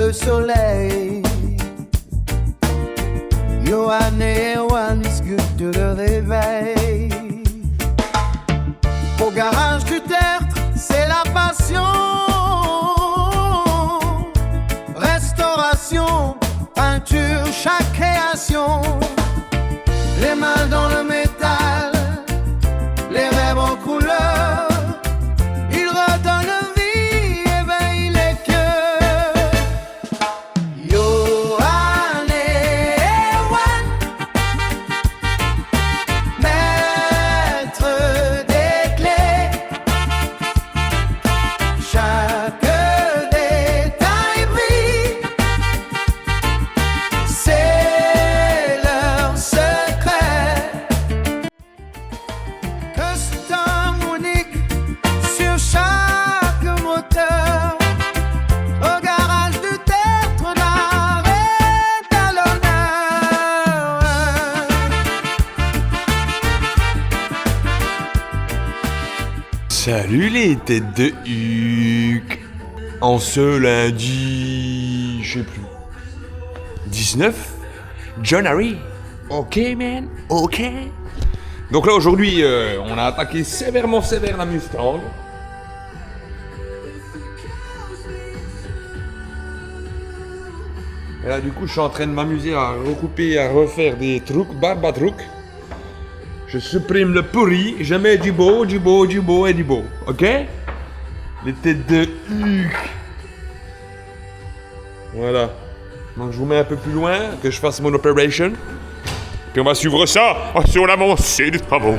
le soleil. Johan et Ewan discutent de le réveil. Au garage du tertre, c'est la passion. Restauration, peinture, chaque création. Les mains dans le métal, les rêves en couleur. Ils redonnent vie, éveillent les cœurs. Johan et Ewan, maîtres des clés. Chaque détail brille, c'est leur secret. Custom unique sur chaque moteur. Au garage du tertre, l'art est à l'honneur. Salut les têtes de Huc. En ce lundi, je sais plus, 19 January. Ok man, ok. Donc là aujourd'hui, on a attaqué sévèrement la Mustang. Et là du coup je suis en train de m'amuser à recouper, à refaire des trucs, barbatrucs. Je supprime le pourri, je mets du beau et du beau, ok? Les têtes de Huc. Voilà. Donc je vous mets un peu plus loin, que je fasse mon operation. Puis on va suivre ça sur l'avancée des travaux.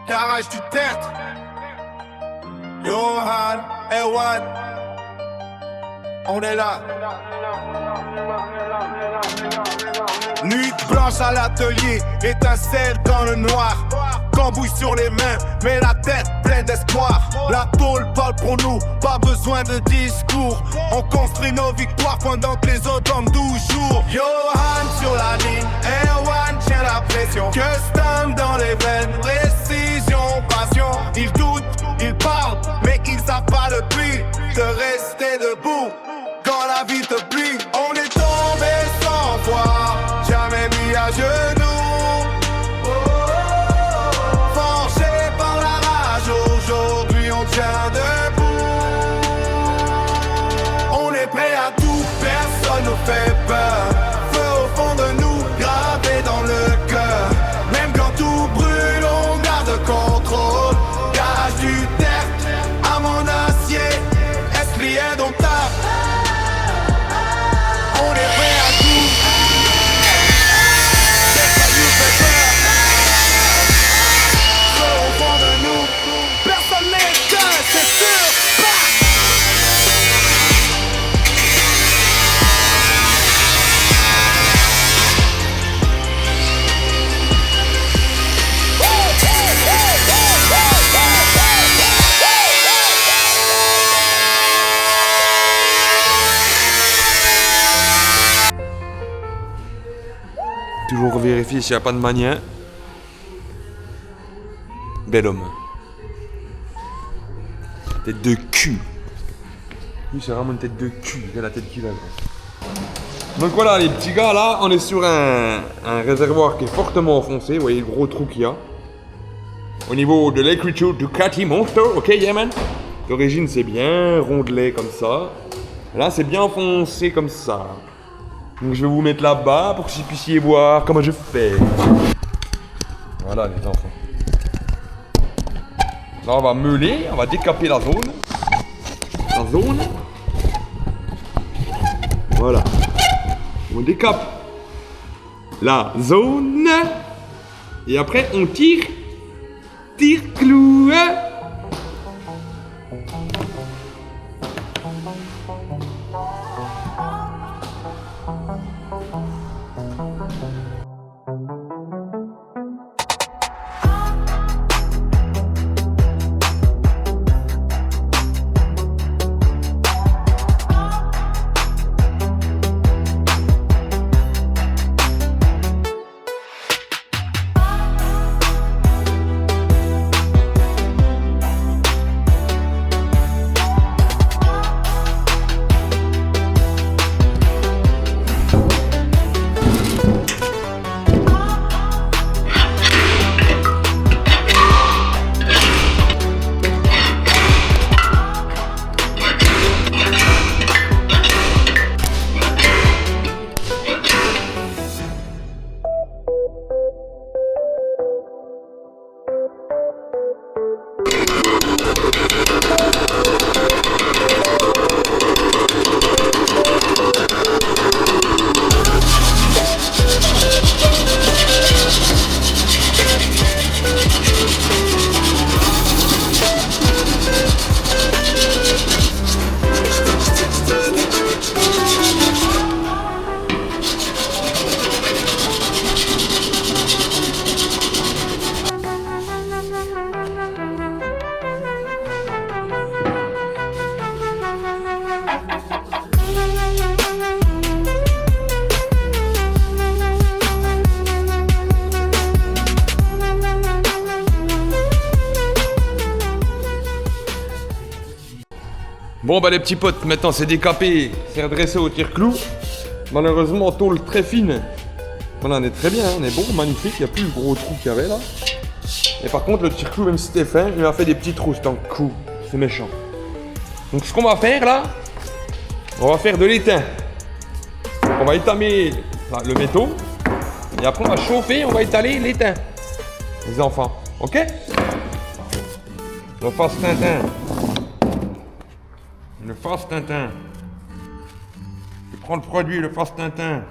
Garage du tertre. Johan, Ewan. On est là. Nuit blanche à l'atelier, étincelle dans le noir. Cambouille sur les mains, mais la tête pleine d'espoir. La tôle parle pour nous, pas besoin de discours. On construit nos victoires pendant que les autres dorment 12 jours. Johan sur la ligne, Ewan tient la pression. Custom dans les veines, précision, passion. Ils doutent, ils parlent, mais ils savent pas le prix de rester debout quand la vie te plie. On est tombé sans foi, jamais mis à genoux. Forgé par la rage, aujourd'hui on tient debout. On est prêt à tout, personne nous fait peur. Feu au fond de nous, gravé dans le cœur. Même quand tout brûle, on garde contrôle. Garage du tertre, à mon acier, esprit indomptable. On est prêt à tout. Personne nous fait peur. Feu au fond de nous, personne n'est éteint, c'est sûr. Toujours vérifier s'il n'y a pas de mania. Bel homme. Tête de cul. Lui c'est vraiment une tête de cul, il a la tête qu'il a. Donc voilà les petits gars, là on est sur un réservoir qui est fortement enfoncé. Vous voyez le gros trou qu'il y a. Au niveau de l'écriture du Catty Monster, ok yeah man. D'origine c'est bien rondelé comme ça. Là c'est bien enfoncé comme ça. Donc je vais vous mettre là-bas pour que vous puissiez voir comment je fais. Voilà les enfants. Là on va meuler, on va décaper la zone. Voilà. On décape la zone. Et après on tire clou. Bon bah les petits potes, maintenant c'est décapé, c'est redressé au tire-clou. Malheureusement, tôle très fine. Voilà, on est très bien, on est bon, magnifique, il n'y a plus le gros trou qu'il y avait là. Et par contre, le tire-clou, même si c'était fin, il m'a fait des petits trous, c'est un coup. C'est méchant. Donc ce qu'on va faire là, on va faire de l'étain. On va étamer le métaux. Et après on va chauffer, on va étaler l'étain. Les enfants, ok? Le fast Tintin. Le fast Tintin. Tu prends le produit, le fast Tintin.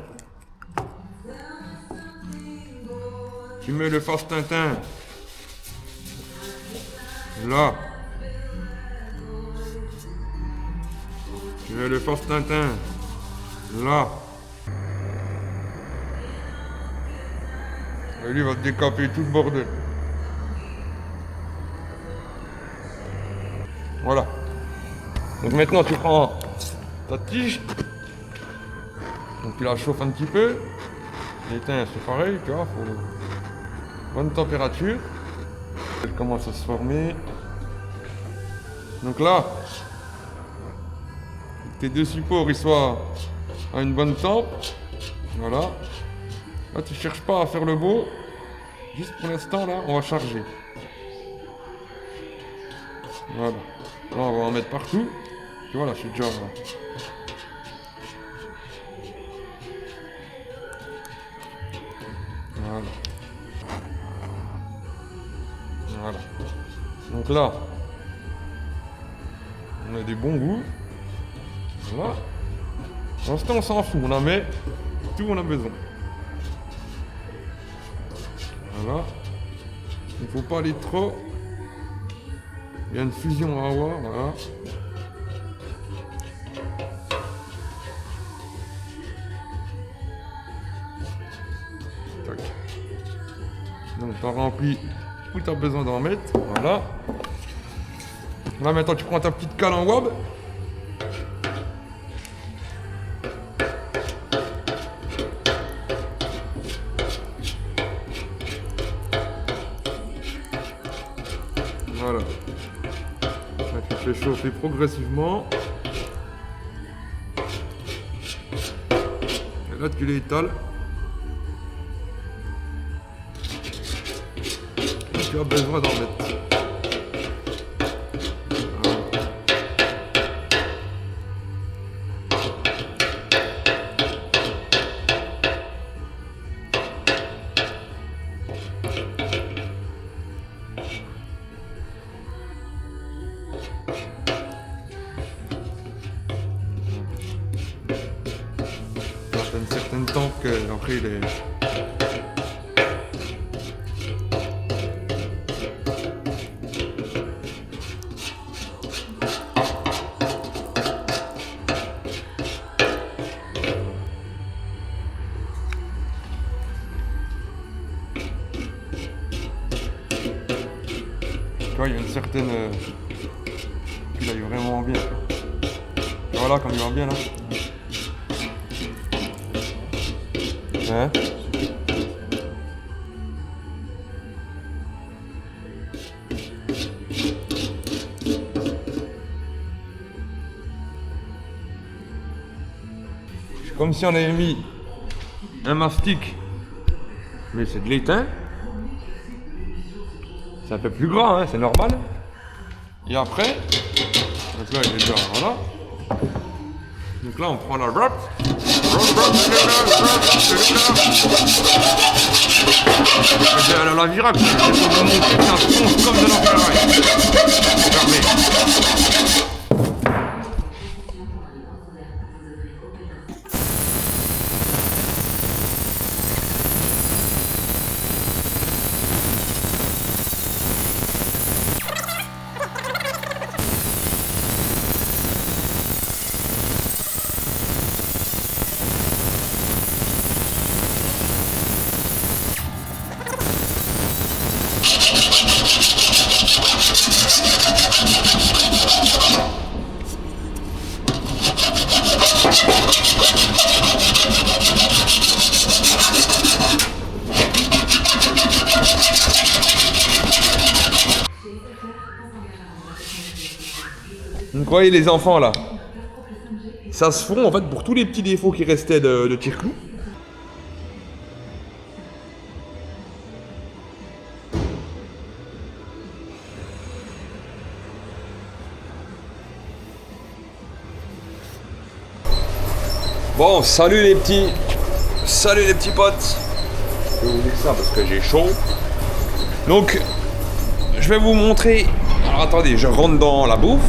Tu mets le fast Tintin. Là. Tu mets le fast Tintin. Là. Et lui va te décaper tout le bordel. Voilà. Donc maintenant tu prends ta tige. Donc tu la chauffes un petit peu. L'étain c'est pareil, tu vois, faut bonne température. Elle commence à se former. Donc là, tes deux supports ils soient à une bonne temp. Voilà. Là tu cherches pas à faire le beau. Juste pour l'instant là, on va charger. Voilà. Là on va en mettre partout. Tu vois là, je suis déjà là. Voilà. Voilà. Donc là, on a des bons goûts. Voilà. Pour l'instant, on s'en fout. On en met tout on a besoin. Voilà. Il ne faut pas aller trop. Il y a une fusion à avoir. Voilà. Tac. Donc, tu as rempli où tu as besoin d'en mettre. Voilà. Là, maintenant, tu prends ta petite cale en wab. Voilà. Là, tu fais chauffer progressivement. Et là, tu les étales. Et tu as besoin d'en mettre. Une certaine temps qu'après il est... Tu vois, il y a une certaine... Puis là, il est vraiment bien. Voilà, comme il va bien là. Hein? C'est comme si on avait mis un mastic, mais c'est de l'étain. C'est un peu plus grand, hein, c'est normal. Et après, donc là il est déjà, voilà. Donc là on prend la wrap. La virac, c'est pour montrer que ça fonce comme de l'enfer. Donc vous voyez les enfants là, ça se fond en fait pour tous les petits défauts qui restaient de tire-clou. Bon, salut les petits potes. Je vais vous dire ça parce que j'ai chaud. Donc, je vais vous montrer. Alors attendez, je rentre dans la bouffe.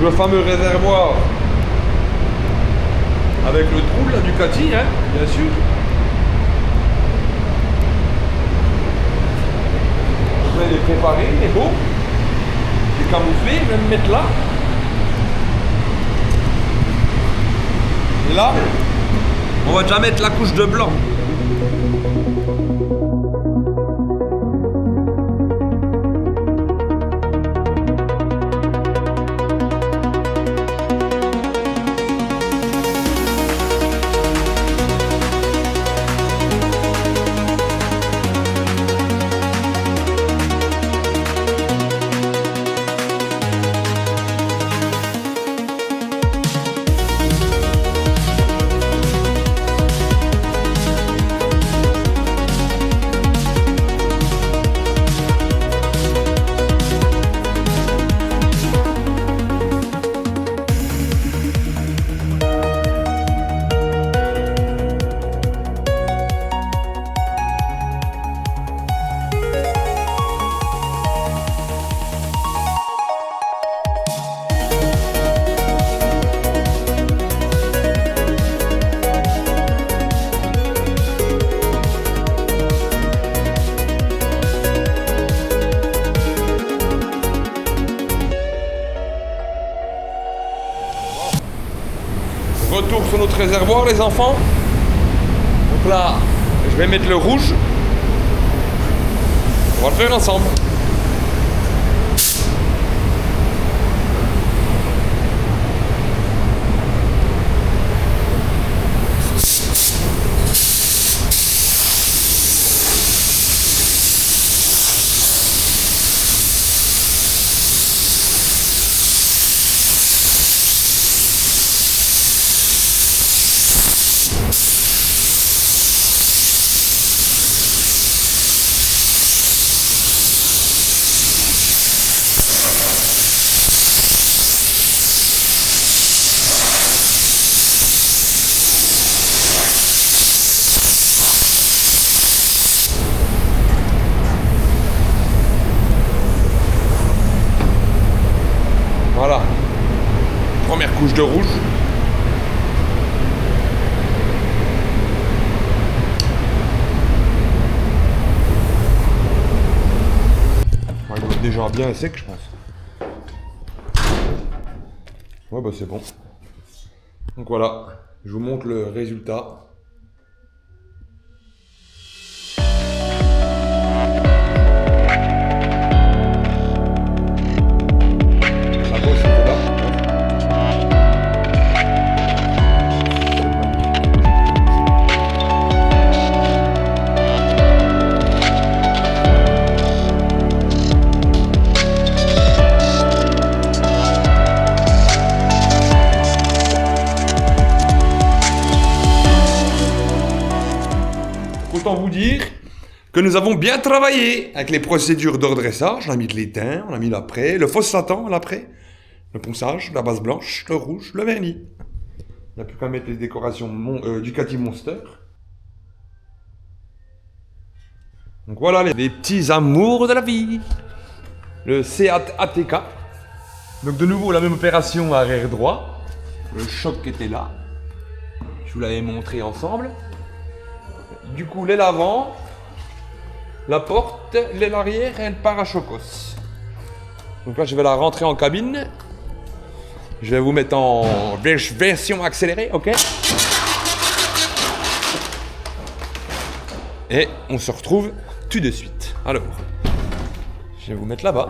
Le fameux réservoir avec le trou de la Ducati, hein, bien sûr. Je vais les préparer, les beaux. Les camoufler, je vais me mettre là. Et là, on va déjà mettre la couche de blanc. Retour sur notre réservoir les enfants. Donc là, je vais mettre le rouge. On va le faire ensemble. Voilà. Première couche de rouge. Ouais, il doit être déjà bien sec, je pense. Ouais, bah c'est bon. Donc voilà, je vous montre le résultat. Autant vous dire que nous avons bien travaillé avec les procédures de redressage. On a mis de l'étain, on a mis l'après, le phosphatant, l'après, le ponçage, la base blanche, le rouge, le vernis. On n'a plus qu'à mettre les décorations Ducati Monster. Donc voilà les petits amours de la vie. Le Seat ATK. Donc de nouveau la même opération arrière droit. Le choc était là. Je vous l'avais montré ensemble. Du coup, l'aile avant, la porte, l'aile arrière et le parachocos. Donc là, je vais la rentrer en cabine. Je vais vous mettre en version accélérée, ok? Et on se retrouve tout de suite. Alors, je vais vous mettre là-bas.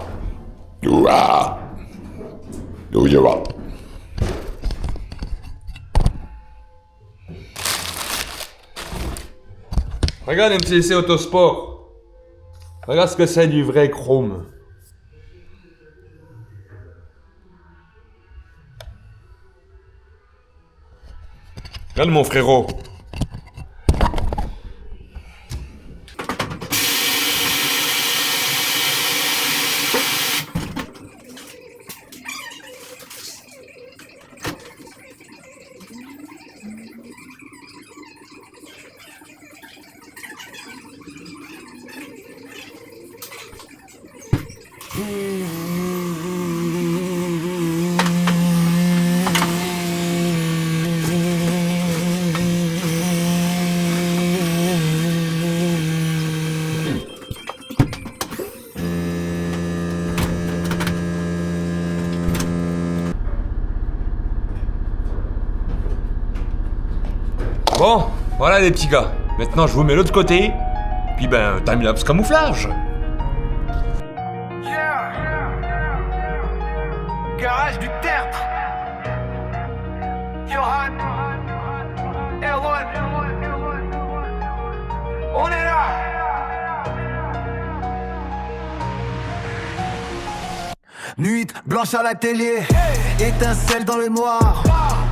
Regarde MCC Autosport. Regarde ce que c'est du vrai chrome. Regarde mon frérot. Bon, voilà les petits gars. Maintenant je vous mets l'autre côté. Puis ben, timelapse camouflage. Garage du tertre. Johan. Erwan. On est là. Nuit blanche à la télé, étincelle dans le noir,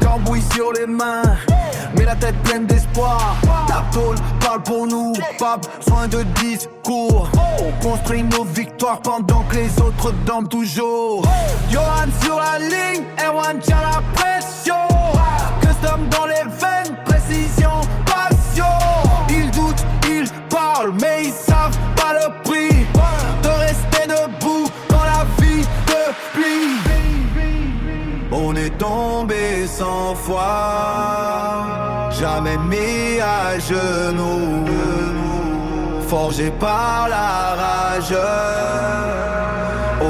cambouis sur les mains, mais la tête pleine d'espoir. La tôle parle pour nous, pas besoin de discours. On construit nos victoires pendant que les autres dorment toujours. Johan sur la ligne, Erwan tient la pression. Custom dans les veines, précision, passion. Ils doutent, ils parlent, mais ils savent pas le prix de rester debout quand la vie te plie. On est tombé 100 fois, jamais mis à genoux, forgé par la rage.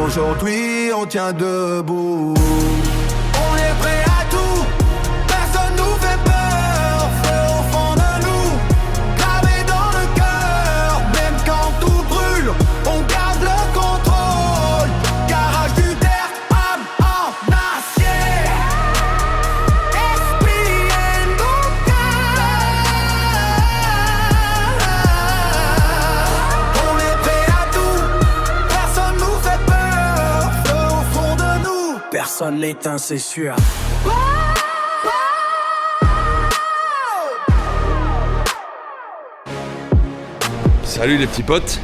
Aujourd'hui on tient debout. On est prêt à tout, personne nous fait peur. Feu au fond de nous, gravé dans le cœur. Même quand tout brûle, on garde le contrôle. Garage du terre, âme en acier. Esprit et nos cœurs. On est prêt à tout, personne nous fait peur. Feu au fond de nous, personne l'éteint, c'est sûr. Salut les petits potes.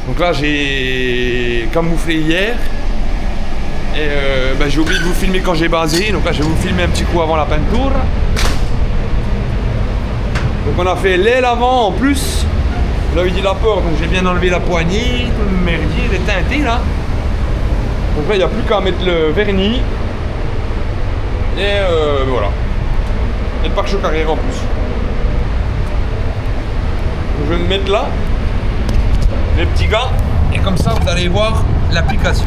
Donc là j'ai camouflé hier. Et j'ai oublié de vous filmer quand j'ai basé. Donc là je vais vous filmer un petit coup avant la peinture. Donc on a fait l'aile avant en plus. Vous l'avez dit la porte, donc j'ai bien enlevé la poignée, tout le merdier, les teintés là. Donc là il n'y a plus qu'à mettre le vernis. Et voilà. Et le pare-choc arrière en plus. Donc, je vais me mettre là, les petits gars, et comme ça vous allez voir l'application.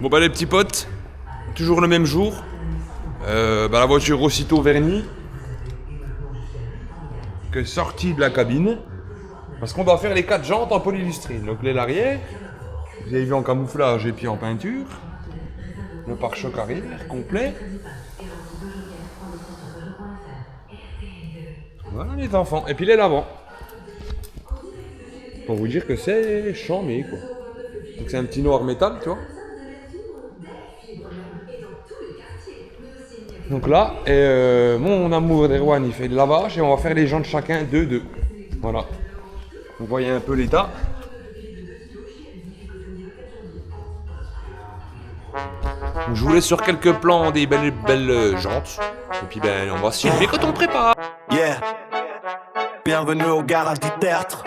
Bon bah les petits potes, toujours le même jour. La voiture aussitôt vernie que sortie de la cabine. Parce qu'on doit faire les 4 jantes en polylustrine. Donc l'aile arrière, vous avez vu en camouflage et puis en peinture. Le pare-choc arrière complet. Voilà les enfants. Et puis l'aile avant. Pour vous dire que c'est chambé quoi. Donc c'est un petit noir métal, tu vois. Donc là, mon amour d'Erwan, il fait le lavage et on va faire les jantes chacun 2-2. Voilà. Vous voyez un peu l'état. Donc, je vous laisse sur quelques plans des belles jantes. Et puis ben, on va se filmer quand on prépare. Yeah. Bienvenue au garage du tertre.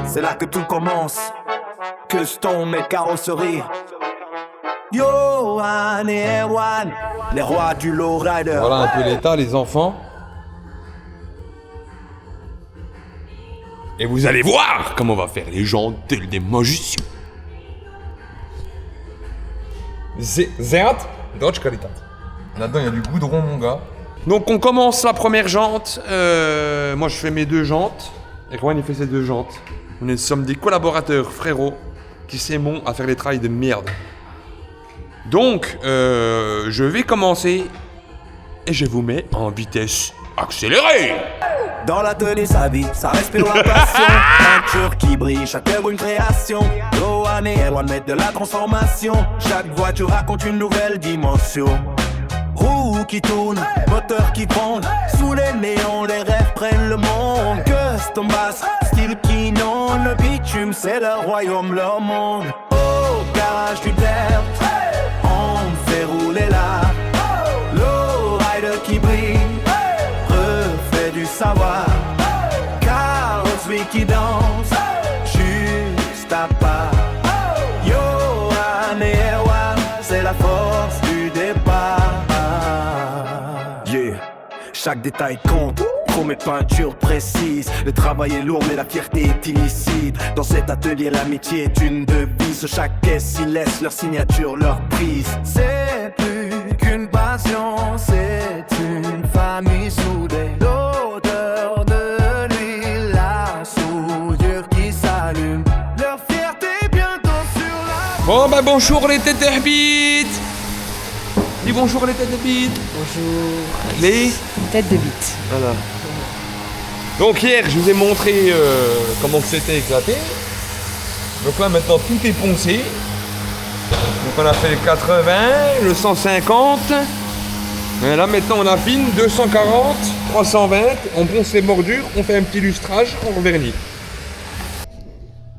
C'est là que tout commence. Custom et carrosserie. Johan et Erwan, les rois du lowrider. Voilà un peu l'état, les enfants. Et vous allez voir comment on va faire les jantes tels des magiciens. Zéat, Dodge qualité. Là-dedans, il y a du goudron, mon gars. Donc, on commence la première jante. Moi, je fais mes 2 jantes. Et Erwan, il fait ses 2 jantes. Nous sommes des collaborateurs, frérots, qui s'aiment à faire les travails de merde. Donc, je vais commencer. Et je vous mets en vitesse accélérée. Dans l'atelier, sa vie, ça respire la passion. Peinture qui brille, chaque œuvre une création. Johan et Erwan mettent de la transformation. Chaque voiture raconte une nouvelle dimension. Roues qui tournent, moteurs qui fondent. Sous les néons, les rêves prennent le monde. Custom bass, style qui inonde. Le bitume, c'est leur royaume, leur monde. Au garage du terre, on fait rouler là. Lowrider qui brille, reflet du savoir. Carrosserie qui danse, juste à pas. Johan et Erwan, c'est la force du départ. Yeah, chaque détail compte. Chrome et peinture précise. Le travail est lourd mais la fierté est illicite. Dans cet atelier l'amitié est une devise. Chaque caisse y laisse leur signature, leur prise. C'est plus qu'une passion, c'est une famille soudée. L'odeur de l'huile, la soudure qui s'allume. Leur fierté bientôt sur la... Bon bah bonjour les têtes d'herbites. Dis bonjour les têtes de bite. Bonjour. Les Tête de bite. Voilà. Donc hier, je vous ai montré comment c'était éclaté. Donc là, maintenant, tout est poncé. Donc on a fait le 80, le 150. Et là, maintenant, on affine 240, 320. On ponce les bordures, on fait un petit lustrage, on revernit.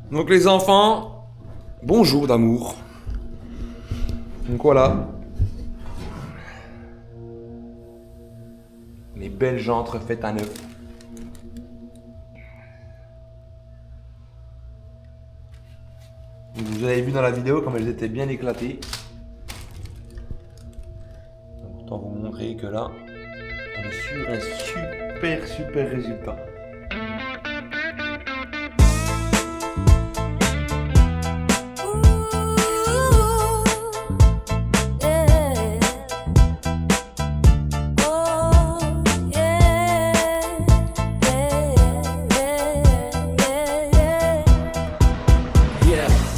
Donc les enfants, bonjour d'amour. Donc voilà. Les belles jantes refaites à neuf. Vous avez vu dans la vidéo comme elles étaient bien éclatées. Autant vous montrer que là, on est sur un super résultat.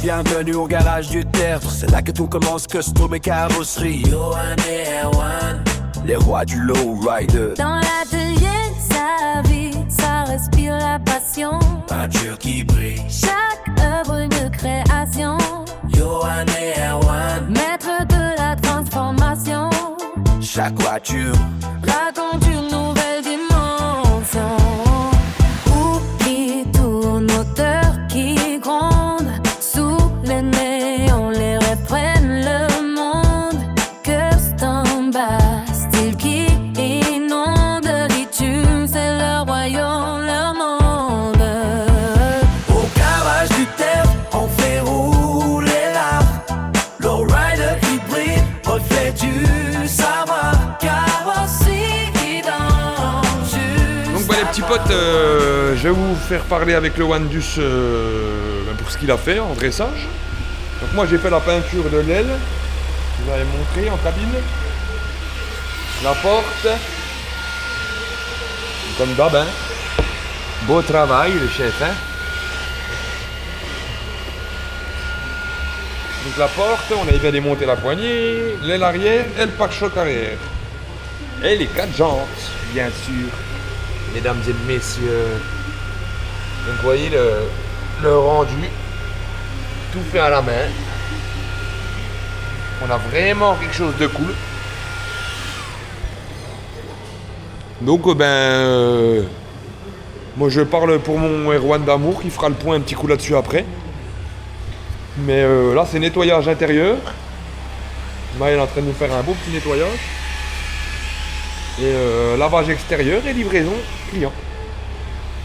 Bienvenue au garage du tertre, c'est là que tout commence, custom et carrosserie. Johan et Erwan, les rois du lowrider. Dans l'atelier, sa vie, ça respire la passion. Peinture qui brille, Chaque œuvre une création. Johan et Erwan, Maître de la transformation. chaque voiture Raconte une nouvelle dimension. Où qui tourne, moteur qui gronde. Sous les néons, les rêves prennent le monde. Custom bass, style qui inonde. Bitume, c'est leur royaume, leur monde. au garage du terre, on fait rouler là. Lowrider qui brille, reflet du savoir. Carrosserie qui danse. Donc bah, les petits potes, je vais vous faire parler avec le Wandus pour ce qu'il a fait en dressage. Donc moi j'ai fait la peinture de l'aile, je vous avais montré en cabine. La porte, comme d'hab, hein. Beau travail le chef, hein. Donc la porte, on avait bien démonté la poignée, l'aile arrière et le pare-choc arrière. Et les 4 jantes, bien sûr, mesdames et messieurs. Donc vous voyez le rendu, tout fait à la main. On a vraiment quelque chose de cool. Donc moi je parle pour mon Erwan d'amour qui fera le point un petit coup là-dessus après. Mais là c'est nettoyage intérieur. Maël est en train de nous faire un beau petit nettoyage. Et lavage extérieur et livraison client.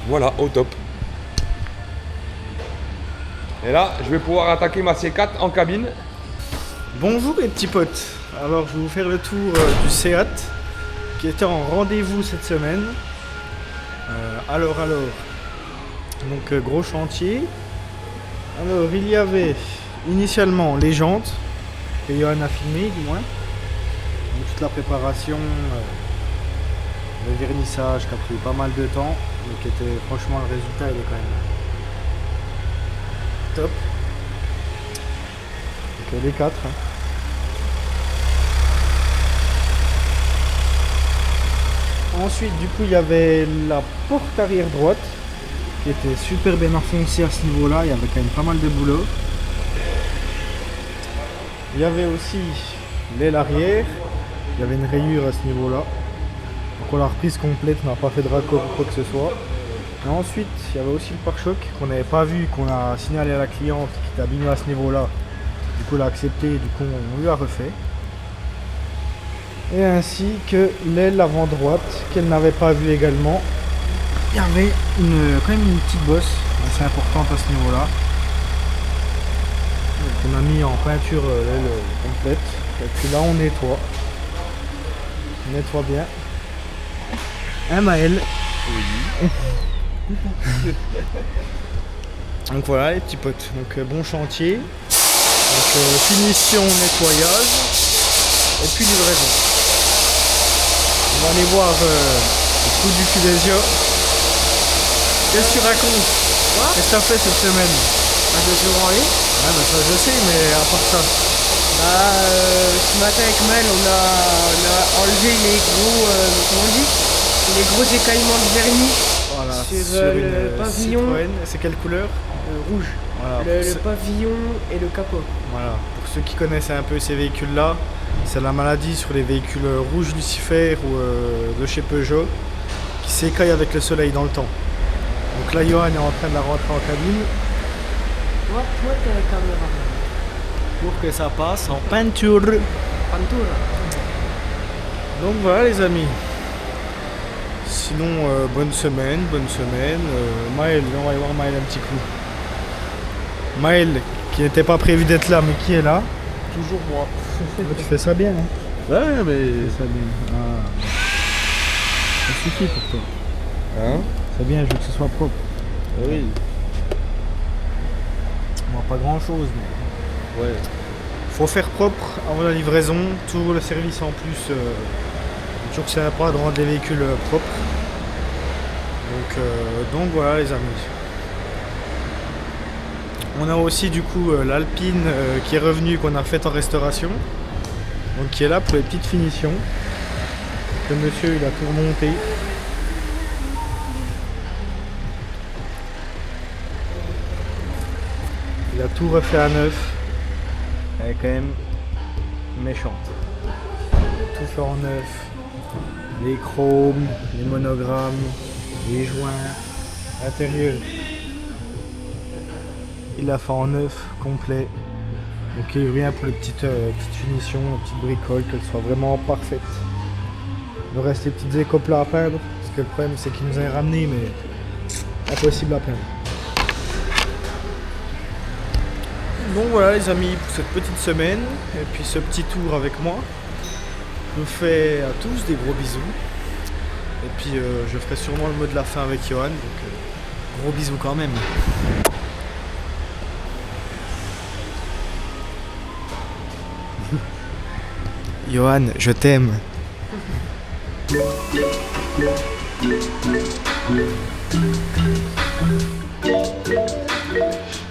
Voilà, au top. Et là, je vais pouvoir attaquer ma C4 en cabine. Bonjour les petits potes. Alors je vais vous faire le tour du Seat qui était en rendez-vous cette semaine. Alors, donc gros chantier. Alors il y avait initialement les jantes que Johan a filmé du moins. Donc, toute la préparation, le vernissage qui a pris pas mal de temps. Donc était franchement le résultat il est quand même top. Donc les 4. Ensuite, du coup, il y avait la porte arrière droite qui était super bien enfoncée à ce niveau-là. Il y avait quand même pas mal de boulot. Il y avait aussi l'aile arrière. Il y avait une rayure à ce niveau-là. Donc on l'a reprise complète, on n'a pas fait de raccord ou quoi que ce soit. Et ensuite, il y avait aussi le pare-choc qu'on n'avait pas vu, qu'on a signalé à la cliente qui était abîmée à ce niveau-là. Du coup, elle a accepté, du coup, on lui a refait. Et ainsi que l'aile avant droite qu'elle n'avait pas vue également. Il y avait quand même une petite bosse assez importante à ce niveau là. Donc on a mis en peinture l'aile complète. Et puis là on nettoie. On nettoie bien. Hein Maël? Oui. Donc voilà les petits potes. Donc bon chantier. Donc finition, nettoyage. Et puis livraison. On va aller voir le trou du cul des yeux. Qu'est-ce que tu racontes? Quoi? Qu'est-ce que tu as fait cette semaine? Je me suis branlé. Ouais, bah ça je sais, mais à part ça. Ce matin avec Mel, on a enlevé les gros, comment on dit, les gros écaillements de vernis Voilà, sur le pavillon. Citroën. C'est quelle couleur? Rouge. Voilà, Le pavillon et le capot. Voilà, pour ceux qui connaissent un peu ces véhicules-là, c'est la maladie sur les véhicules rouges Lucifer ou de chez Peugeot qui s'écaillent avec le soleil dans le temps. Donc là, Johan est en train de la rentrer en cabine. Toi, t'es la caméra. Pour que ça passe en peinture. Pantura. Donc voilà les amis. Sinon, bonne semaine. Maël, on va aller voir Maël un petit coup. Maël, qui n'était pas prévu d'être là, mais qui est là. Toujours moi. Tu fais ça bien, hein? Ouais, mais. Tu fais ça bien. Ah. Ça suffit pour toi. Hein? C'est bien, je veux que ce soit propre. Oui. Bon, pas grand chose, mais. Ouais. Faut faire propre avant la livraison. Tout le service en plus. Toujours sympa de rendre les véhicules propres. Donc voilà les amis. On a aussi du coup l'Alpine qui est revenue, qu'on a faite en restauration. Donc qui est là pour les petites finitions. Le monsieur il a tout remonté. Il a tout refait à neuf. Elle est quand même méchante. Tout fait en neuf. Les chromes, les monogrammes, les joints, l'intérieur. Il l'a fait en neuf, complet. Donc il revient pour les petites finitions, les petites bricoles, qu'elles soient vraiment parfaites. Il nous reste les petites écopes là à peindre, parce que le problème c'est qu'il nous a ramené, mais impossible à peindre. Donc voilà les amis pour cette petite semaine, et puis ce petit tour avec moi. Je vous fais à tous des gros bisous. Et puis je ferai sûrement le mot de la fin avec Johan, donc gros bisous quand même. Johan, je t'aime.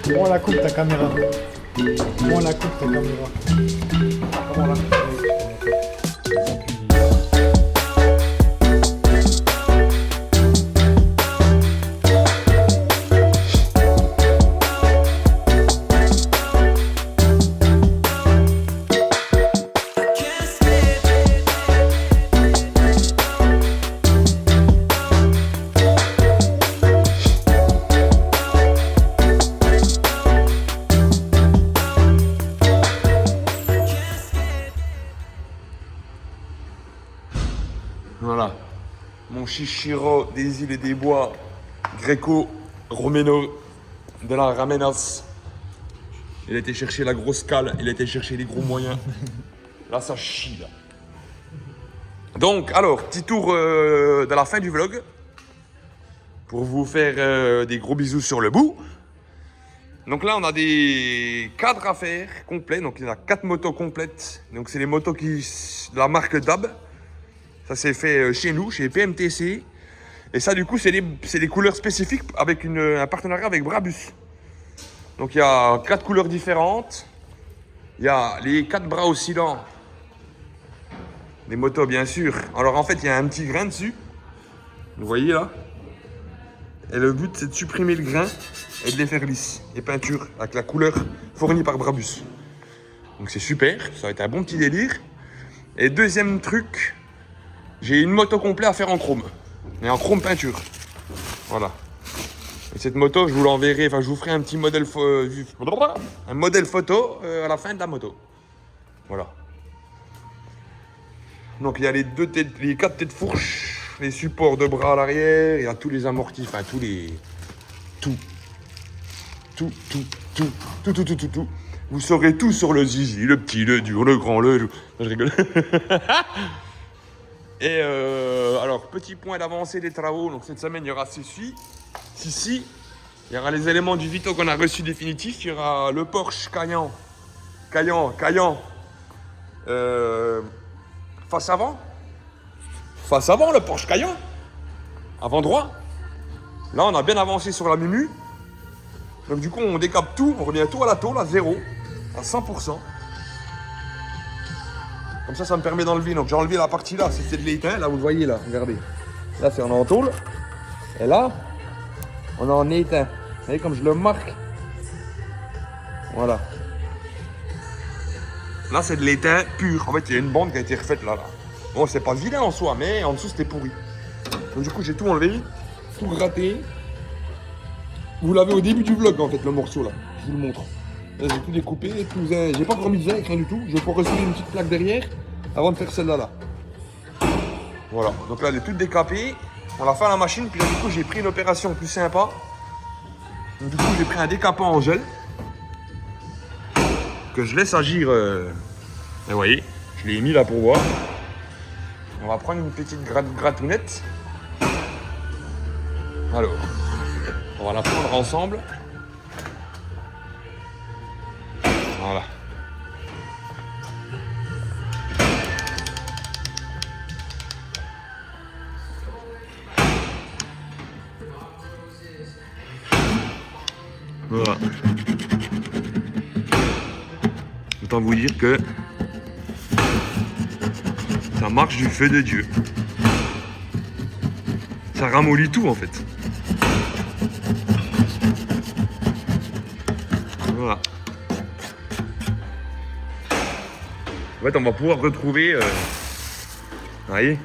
Comment on la coupe ta caméra? Comment on la coupe ta caméra? Comment on la coupe? Voilà. Mon chichiro des îles et des bois, Greco-Romeno de la Ramenas. Il a été chercher la grosse cale, il a été chercher les gros moyens. Là, ça chie, là. Donc, alors, petit tour de la fin du vlog. Pour vous faire des gros bisous sur le bout. Donc là, on a des cadres à faire complets. Donc, il y a 4 motos complètes. Donc, c'est les motos de la marque DAB. Ça s'est fait chez nous, chez PMTC. Et ça, du coup, c'est des couleurs spécifiques avec un partenariat avec Brabus. Donc, il y a 4 couleurs différentes. Il y a les 4 bras oscillants. Des motos, bien sûr. Alors, en fait, il y a un petit grain dessus. Vous voyez, là. Et le but, c'est de supprimer le grain et de les faire lisses. Et peinture avec la couleur fournie par Brabus. Donc, c'est super. Ça va être un bon petit délire. Et deuxième truc... J'ai une moto complète à faire en chrome. Et en chrome peinture. Voilà. Et cette moto, je vous l'enverrai, enfin je vous ferai un petit modèle, un modèle photo à la fin de la moto. Voilà. Donc il y a les 4 têtes fourches, les supports de bras à l'arrière, il y a tous les amortis, enfin tous les... Tout. Vous saurez tout sur le zizi, le petit, le dur, le grand, le... Non, je rigole. Et alors, petit point d'avancée des travaux. Donc cette semaine, il y aura ceci. Ici, il y aura les éléments du Vito qu'on a reçu définitif. Il y aura le Porsche Cayenne. Face avant. Face avant, le Porsche Cayenne. Avant droit. Là, on a bien avancé sur la Mumu. Donc du coup, on décape tout. On revient tout à la tôle, à 0. À 100%. Comme ça me permet d'enlever. Donc j'ai enlevé la partie là, c'était de l'étain. Là, vous le voyez là, regardez. Là, c'est en tôle. Et là, on est en étain. Vous voyez comme je le marque. Voilà. Là, c'est de l'étain pur. En fait, il y a une bande qui a été refaite là. Bon, c'est pas vilain en soi, mais en dessous, c'était pourri. Donc du coup, j'ai tout enlevé, tout gratté. Vous l'avez au début du vlog, en fait, le morceau là. Je vous le montre. Là, j'ai tout découpé, j'ai pas encore mis de zinc, rien du tout. Je vais encore recevoir une petite plaque derrière avant de faire celle-là. Là. Voilà, donc là elle est toute décapée. On l'a fait à la machine, puis là du coup j'ai pris une opération plus sympa. Donc du coup j'ai pris un décapant en gel que je laisse agir. Et vous voyez, je l'ai mis là pour voir. On va prendre une petite gratounette. Alors, on va la prendre ensemble. Voilà. Voilà. Autant vous dire que ça marche du feu de Dieu. Ça ramollit tout en fait. Voilà. En fait, on va pouvoir retrouver, vous voyez,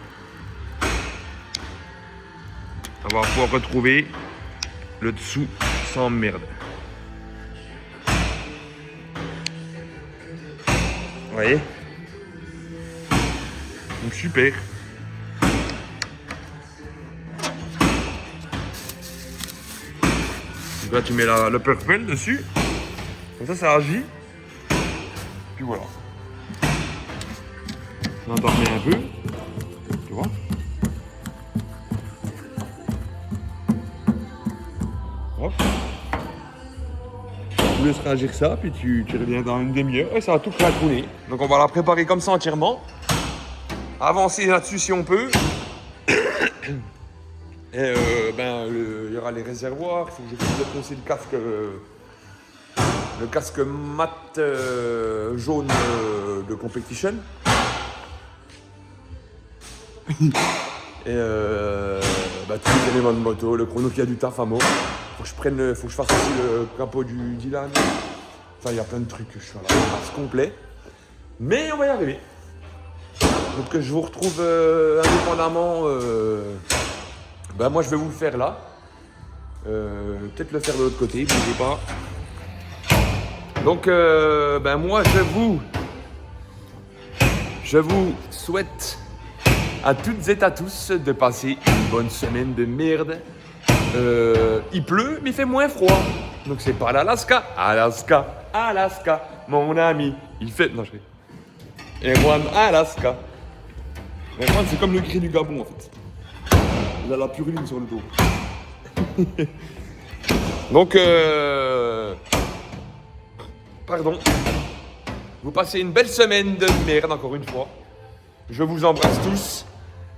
on va pouvoir retrouver le dessous sans merde. Vous voyez, donc super. Donc là, tu mets le purple dessus, comme ça agit. Puis voilà. On t'en remet un peu, tu vois. Hop. tu laisses réagir ça, puis tu reviens dans une demi-heure et ça va tout clatouner. Donc on va la préparer comme ça entièrement. Avancer là-dessus si on peut. Et il y aura les réservoirs, il faut que je puisse mettre aussi le casque mat jaune de competition. Et tous les éléments de moto, le chrono qui a du taf à mort. Faut que je fasse aussi le capot du Dylan. Enfin, il y a plein de trucs que je suis à la ramasse complet. Mais on va y arriver. Donc je vous retrouve indépendamment. Moi je vais vous le faire là. Peut-être le faire de l'autre côté, bougez pas. Donc moi je vous souhaite à toutes et à tous de passer une bonne semaine de merde. Il pleut mais il fait moins froid. Donc c'est pas l'Alaska. Alaska, mon ami. Il fait. Non je sais. Erwan, Alaska. Erwan c'est comme le gris du Gabon en fait. Il a la puruline sur le dos. Donc pardon. Vous passez une belle semaine de merde encore une fois. Je vous embrasse tous.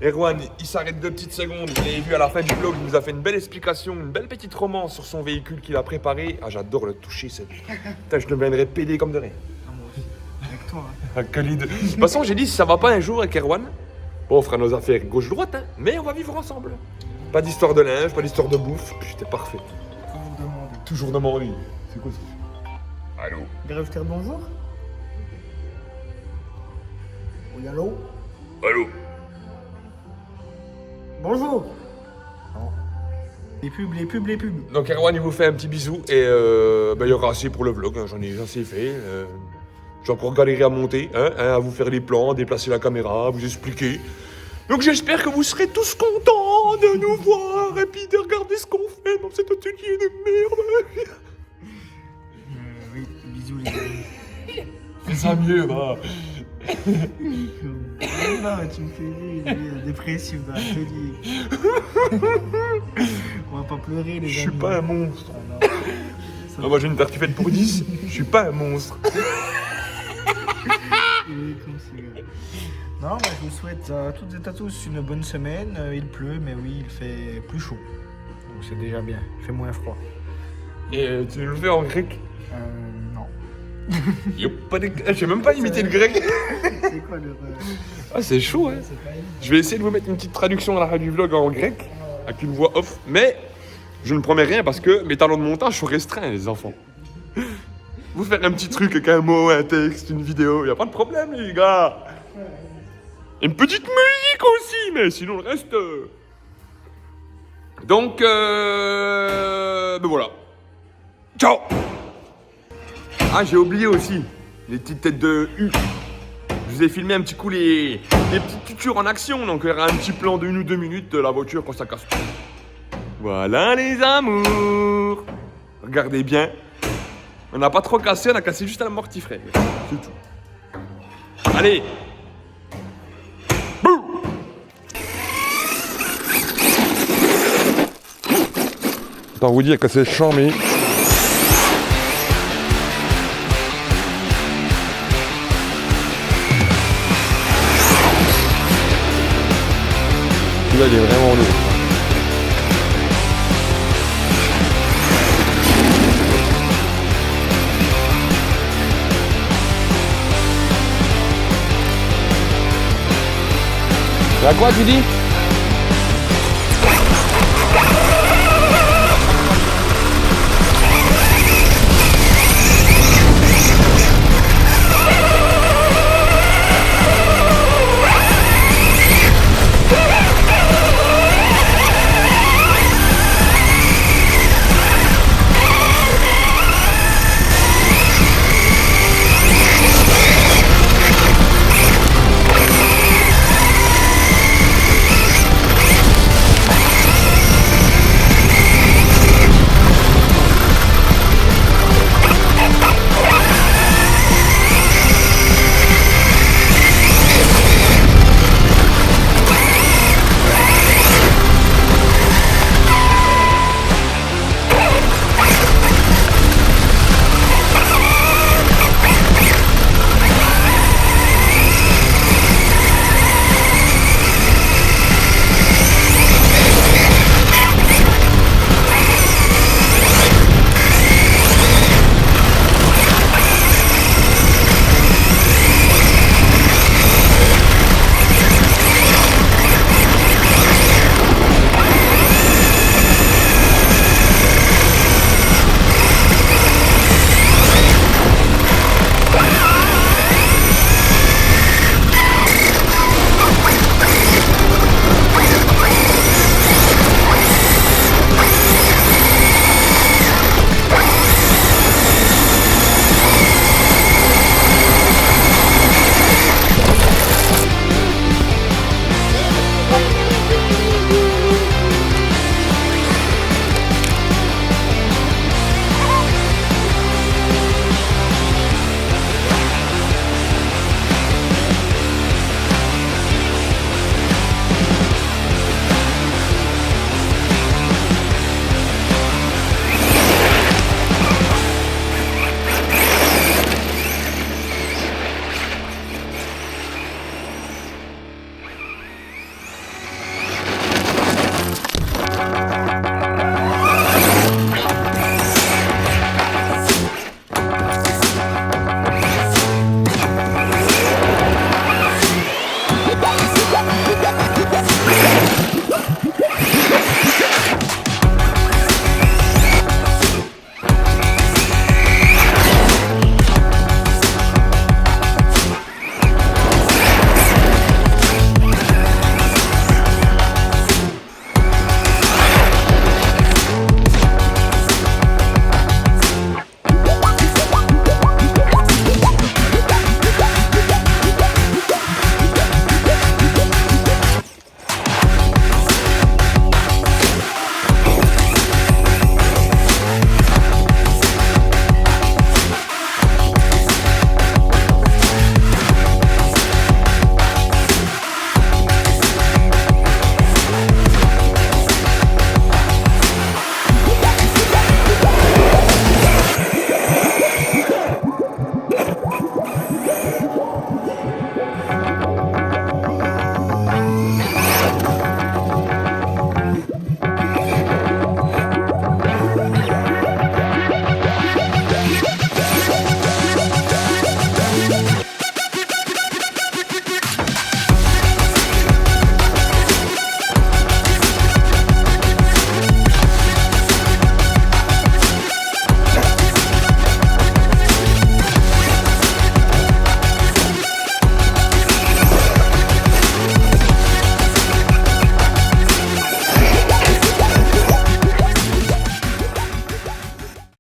Erwan, il s'arrête 2 petites secondes. Vous l'avez vu à la fin du vlog, il nous a fait une belle explication, une belle petite romance sur son véhicule qu'il a préparé. Ah, j'adore le toucher, putain, je deviendrais pédé comme de rien. Moi aussi. Avec toi. De toute façon, j'ai dit, si ça va pas un jour avec Erwan, bon, on fera nos affaires gauche-droite, hein, mais on va vivre ensemble. Pas d'histoire de linge, pas d'histoire de bouffe. J'étais parfait. Toujours demandé. C'est quoi ça? Allô? Grève terre bonjour. Oui, allô? Allô? Bonjour. Non. Les pubs. Donc Erwan, il vous fait un petit bisou et il y aura assez pour le vlog, hein, j'en ai assez fait. J'ai encore galéré à monter, à vous faire les plans, déplacer la caméra, vous expliquer. Donc j'espère que vous serez tous contents de nous voir et puis de regarder ce qu'on fait dans cet atelier de merde. Oui, bisous les amis. Fais ça mieux, va. Non, tu me fais rire, dépressif dans l'atelier. On va pas pleurer les amis. Je suis pas un monstre. Moi j'ai une tartiflette pour 10, je suis pas un monstre. Non, je vous souhaite à toutes et à tous une bonne semaine. Il pleut, mais oui, il fait plus chaud. Donc c'est déjà bien, il fait moins froid. Et tu le fais en grec? Non. Je sais même pas imiter le grec. C'est quoi le... Ah, c'est chaud, hein. Je vais essayer de vous mettre une petite traduction à la fin du vlog en grec, avec une voix off, mais je ne promets rien parce que mes talents de montage sont restreints, les enfants. Vous faire un petit truc avec un mot, un texte, une vidéo, y a pas de problème, les gars. Une petite musique aussi, mais sinon le reste... Donc, voilà. Ciao. Ah, j'ai oublié aussi les petites têtes de U. Je vous ai filmé un petit coup les petites tutures en action, donc il y aura un petit plan de 1 ou 2 minutes de la voiture quand ça casse tout. Voilà les amours. Regardez bien. On n'a pas trop cassé, on a cassé juste la mortifère. C'est tout. Allez. Bouh. Autant vous dire que c'est charmé. Là, il est vraiment lourd. C'est à quoi tu dis?